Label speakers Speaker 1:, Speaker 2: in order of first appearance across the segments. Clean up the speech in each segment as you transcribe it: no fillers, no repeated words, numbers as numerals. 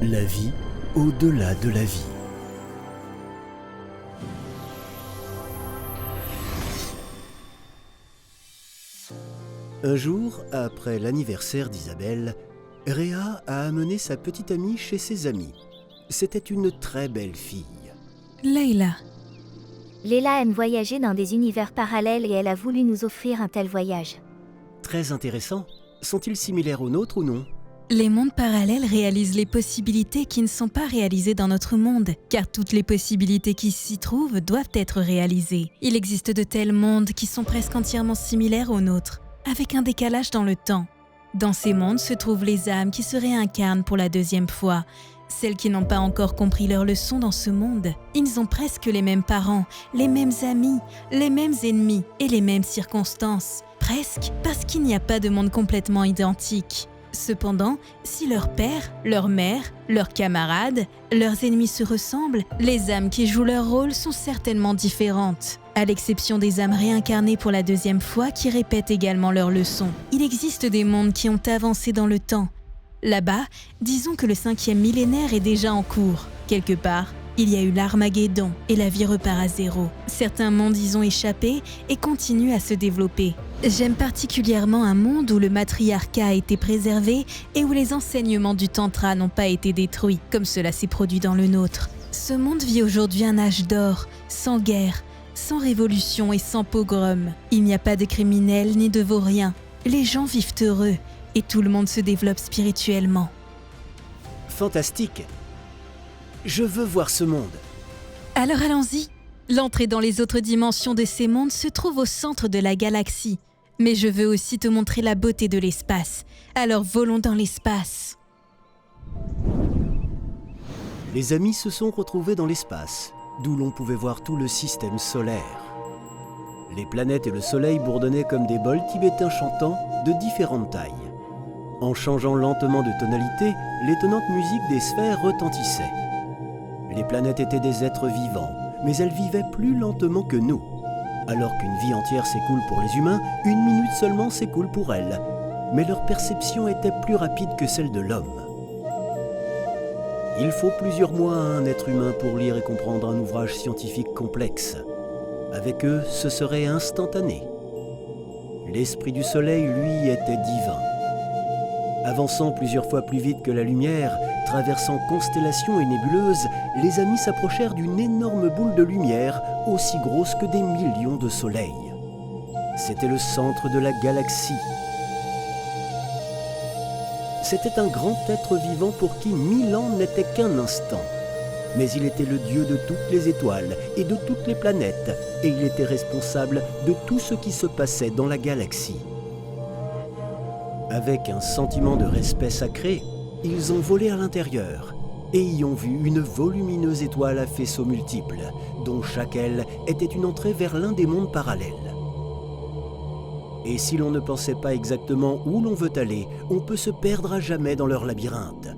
Speaker 1: La vie au-delà de la vie. Un jour, après l'anniversaire d'Isabelle, Réa a amené sa petite amie chez ses amis. C'était une très belle fille.
Speaker 2: Leïla.
Speaker 3: Leïla aime voyager dans des univers parallèles et elle a voulu nous offrir un tel voyage.
Speaker 1: Très intéressant. Sont-ils similaires aux nôtres ou non ?
Speaker 2: Les mondes parallèles réalisent les possibilités qui ne sont pas réalisées dans notre monde, car toutes les possibilités qui s'y trouvent doivent être réalisées. Il existe de tels mondes qui sont presque entièrement similaires aux nôtres, avec un décalage dans le temps. Dans ces mondes se trouvent les âmes qui se réincarnent pour la deuxième fois. Celles qui n'ont pas encore compris leur leçon dans ce monde. Ils ont presque les mêmes parents, les mêmes amis, les mêmes ennemis et les mêmes circonstances. Presque parce qu'il n'y a pas de monde complètement identique. Cependant, si leur père, leur mère, leurs camarades, leurs ennemis se ressemblent, les âmes qui jouent leur rôle sont certainement différentes. À l'exception des âmes réincarnées pour la deuxième fois qui répètent également leurs leçons. Il existe des mondes qui ont avancé dans le temps. Là-bas, disons que le 5e millénaire est déjà en cours. Quelque part, il y a eu l'Armageddon et la vie repart à zéro. Certains mondes y ont échappé et continuent à se développer. J'aime particulièrement un monde où le matriarcat a été préservé et où les enseignements du Tantra n'ont pas été détruits, comme cela s'est produit dans le nôtre. Ce monde vit aujourd'hui un âge d'or, sans guerre, sans révolution et sans pogrom. Il n'y a pas de criminels ni de vauriens. Les gens vivent heureux et tout le monde se développe spirituellement.
Speaker 1: Fantastique. Je veux voir ce monde.
Speaker 2: Alors allons-y. L'entrée dans les autres dimensions de ces mondes se trouve au centre de la galaxie. Mais je veux aussi te montrer la beauté de l'espace. Alors volons dans l'espace.
Speaker 1: Les amis se sont retrouvés dans l'espace, d'où l'on pouvait voir tout le système solaire. Les planètes et le soleil bourdonnaient comme des bols tibétains chantants de différentes tailles. En changeant lentement de tonalité, l'étonnante musique des sphères retentissait. Les planètes étaient des êtres vivants, mais elles vivaient plus lentement que nous. Alors qu'une vie entière s'écoule pour les humains, 1 minute seulement s'écoule pour elles. Mais leur perception était plus rapide que celle de l'homme. Il faut plusieurs mois à un être humain pour lire et comprendre un ouvrage scientifique complexe. Avec eux, ce serait instantané. L'esprit du soleil, lui, était divin. Avançant plusieurs fois plus vite que la lumière, traversant constellations et nébuleuses, les amis s'approchèrent d'une énorme boule de lumière, aussi grosse que des millions de soleils. C'était le centre de la galaxie. C'était un grand être vivant pour qui 1000 ans n'étaient qu'un instant. Mais il était le dieu de toutes les étoiles et de toutes les planètes, et il était responsable de tout ce qui se passait dans la galaxie. Avec un sentiment de respect sacré, ils ont volé à l'intérieur et y ont vu une volumineuse étoile à faisceaux multiples, dont chaque aile était une entrée vers l'un des mondes parallèles. Et si l'on ne pensait pas exactement où l'on veut aller, on peut se perdre à jamais dans leur labyrinthe.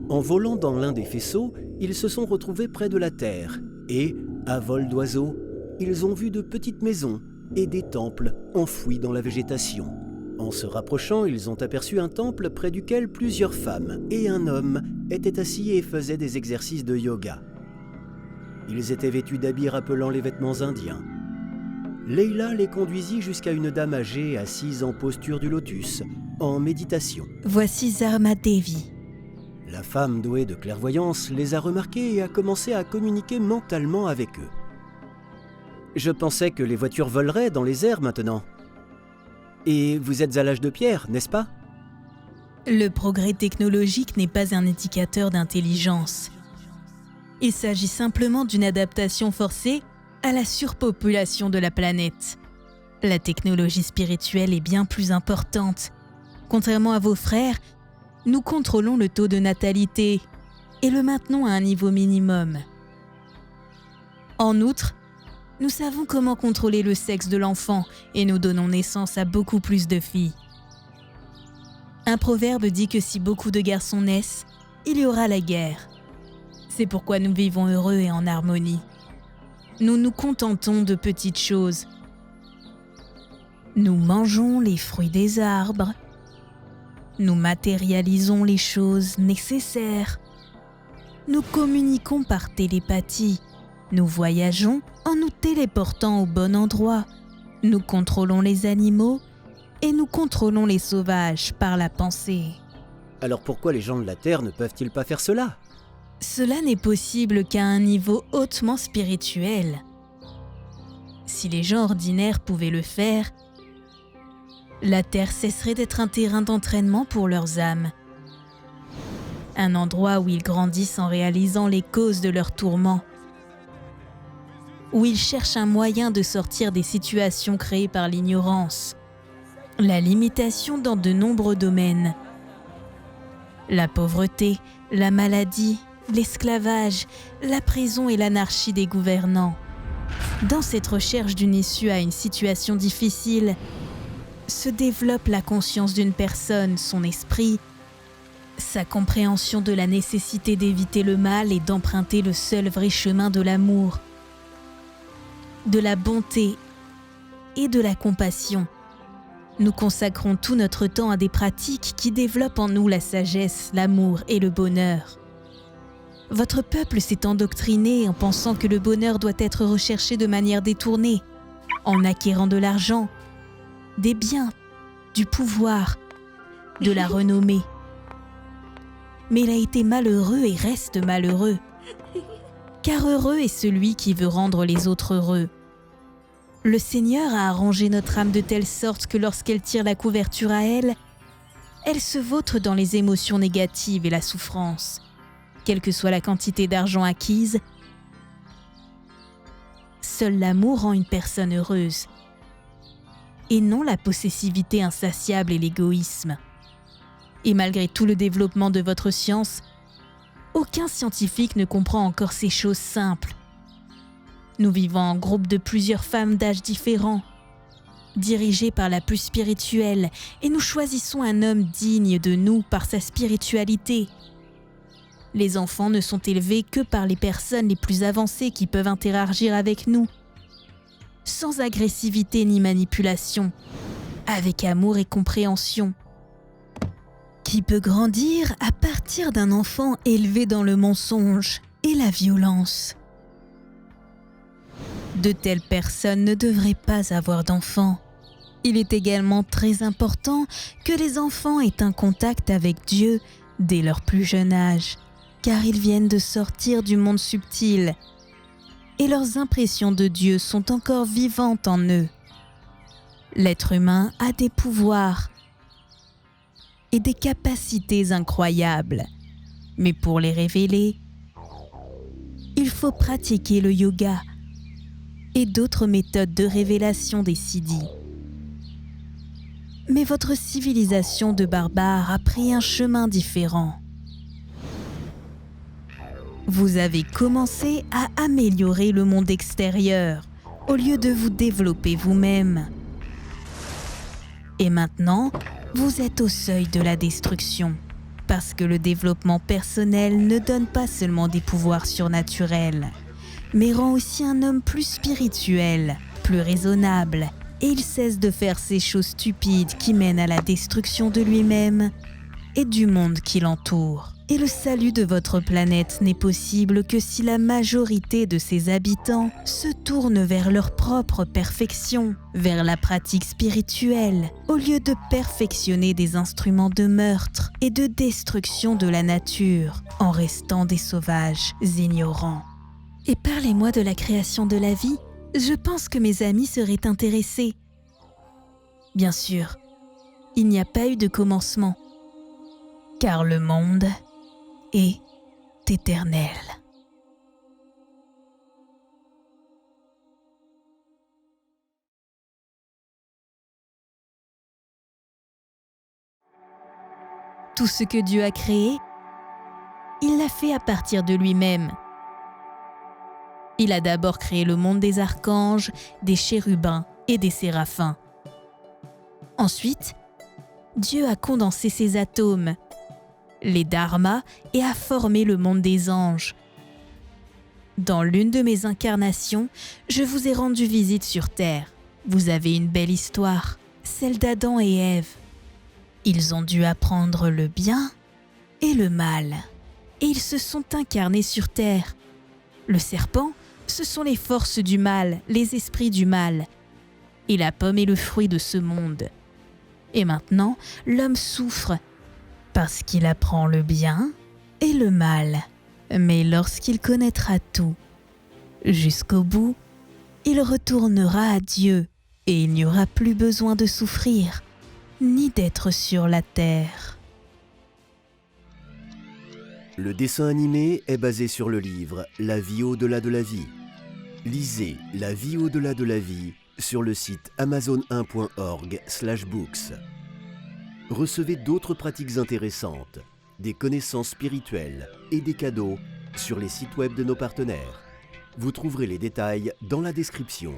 Speaker 1: En volant dans l'un des faisceaux, ils se sont retrouvés près de la Terre et, à vol d'oiseau, ils ont vu de petites maisons et des temples enfouis dans la végétation. En se rapprochant, ils ont aperçu un temple près duquel plusieurs femmes et un homme étaient assis et faisaient des exercices de yoga. Ils étaient vêtus d'habits rappelant les vêtements indiens. Leïla les conduisit jusqu'à une dame âgée assise en posture du lotus, en méditation.
Speaker 2: Voici Zarma Devi.
Speaker 1: La femme douée de clairvoyance les a remarqués et a commencé à communiquer mentalement avec eux. « Je pensais que les voitures voleraient dans les airs maintenant. Et vous êtes à l'âge de pierre, n'est-ce pas ?
Speaker 2: Le progrès technologique n'est pas un indicateur d'intelligence. Il s'agit simplement d'une adaptation forcée à la surpopulation de la planète. La technologie spirituelle est bien plus importante. Contrairement à vos frères, nous contrôlons le taux de natalité et le maintenons à un niveau minimum. En outre, nous savons comment contrôler le sexe de l'enfant et nous donnons naissance à beaucoup plus de filles. Un proverbe dit que si beaucoup de garçons naissent, il y aura la guerre. C'est pourquoi nous vivons heureux et en harmonie. Nous nous contentons de petites choses. Nous mangeons les fruits des arbres. Nous matérialisons les choses nécessaires. Nous communiquons par télépathie. Nous voyageons en nous téléportant au bon endroit. Nous contrôlons les animaux et nous contrôlons les sauvages par la pensée.
Speaker 1: Alors pourquoi les gens de la Terre ne peuvent-ils pas faire cela?
Speaker 2: Cela n'est possible qu'à un niveau hautement spirituel. Si les gens ordinaires pouvaient le faire, la Terre cesserait d'être un terrain d'entraînement pour leurs âmes. Un endroit où ils grandissent en réalisant les causes de leurs tourments. Où ils cherchent un moyen de sortir des situations créées par l'ignorance, la limitation dans de nombreux domaines. La pauvreté, la maladie, l'esclavage, la prison et l'anarchie des gouvernants. Dans cette recherche d'une issue à une situation difficile, se développe la conscience d'une personne, son esprit, sa compréhension de la nécessité d'éviter le mal et d'emprunter le seul vrai chemin de l'amour, de la bonté et de la compassion. Nous consacrons tout notre temps à des pratiques qui développent en nous la sagesse, l'amour et le bonheur. Votre peuple s'est endoctriné en pensant que le bonheur doit être recherché de manière détournée, en acquérant de l'argent, des biens, du pouvoir, de la renommée. Mais il a été malheureux et reste malheureux. Car heureux est celui qui veut rendre les autres heureux. Le Seigneur a arrangé notre âme de telle sorte que lorsqu'elle tire la couverture à elle, elle se vautre dans les émotions négatives et la souffrance. Quelle que soit la quantité d'argent acquise, seul l'amour rend une personne heureuse, et non la possessivité insatiable et l'égoïsme. Et malgré tout le développement de votre science, aucun scientifique ne comprend encore ces choses simples. Nous vivons en groupe de plusieurs femmes d'âges différents, dirigées par la plus spirituelle, et nous choisissons un homme digne de nous par sa spiritualité. Les enfants ne sont élevés que par les personnes les plus avancées qui peuvent interagir avec nous, sans agressivité ni manipulation, avec amour et compréhension. Qui peut grandir à partir d'un enfant élevé dans le mensonge et la violence? De telles personnes ne devraient pas avoir d'enfants. Il est également très important que les enfants aient un contact avec Dieu dès leur plus jeune âge, car ils viennent de sortir du monde subtil et leurs impressions de Dieu sont encore vivantes en eux. L'être humain a des pouvoirs et des capacités incroyables, mais pour les révéler, il faut pratiquer le yoga et d'autres méthodes de révélation des siddhis. Mais votre civilisation de barbares a pris un chemin différent. Vous avez commencé à améliorer le monde extérieur au lieu de vous développer vous-même. Et maintenant, vous êtes au seuil de la destruction, parce que le développement personnel ne donne pas seulement des pouvoirs surnaturels, mais rend aussi un homme plus spirituel, plus raisonnable, et il cesse de faire ces choses stupides qui mènent à la destruction de lui-même et du monde qui l'entoure. Et le salut de votre planète n'est possible que si la majorité de ses habitants se tournent vers leur propre perfection, vers la pratique spirituelle, au lieu de perfectionner des instruments de meurtre et de destruction de la nature, en restant des sauvages ignorants. Et parlez-moi de la création de la vie, je pense que mes amis seraient intéressés. Bien sûr, il n'y a pas eu de commencement, car le monde est éternel. Tout ce que Dieu a créé, il l'a fait à partir de lui-même. Il a d'abord créé le monde des archanges, des chérubins et des séraphins. Ensuite, Dieu a condensé ses atomes, les dharmas, et a formé le monde des anges. Dans l'une de mes incarnations, je vous ai rendu visite sur Terre. Vous avez une belle histoire, celle d'Adam et Ève. Ils ont dû apprendre le bien et le mal. Et ils se sont incarnés sur Terre. Le serpent, ce sont les forces du mal, les esprits du mal. Et la pomme est le fruit de ce monde. Et maintenant, l'homme souffre parce qu'il apprend le bien et le mal. Mais lorsqu'il connaîtra tout, jusqu'au bout, il retournera à Dieu et il n'y aura plus besoin de souffrir, ni d'être sur la terre.
Speaker 1: Le dessin animé est basé sur le livre La vie au-delà de la vie. Lisez La vie au-delà de la vie sur le site amazon1.org/books. Recevez d'autres pratiques intéressantes, des connaissances spirituelles et des cadeaux sur les sites web de nos partenaires. Vous trouverez les détails dans la description.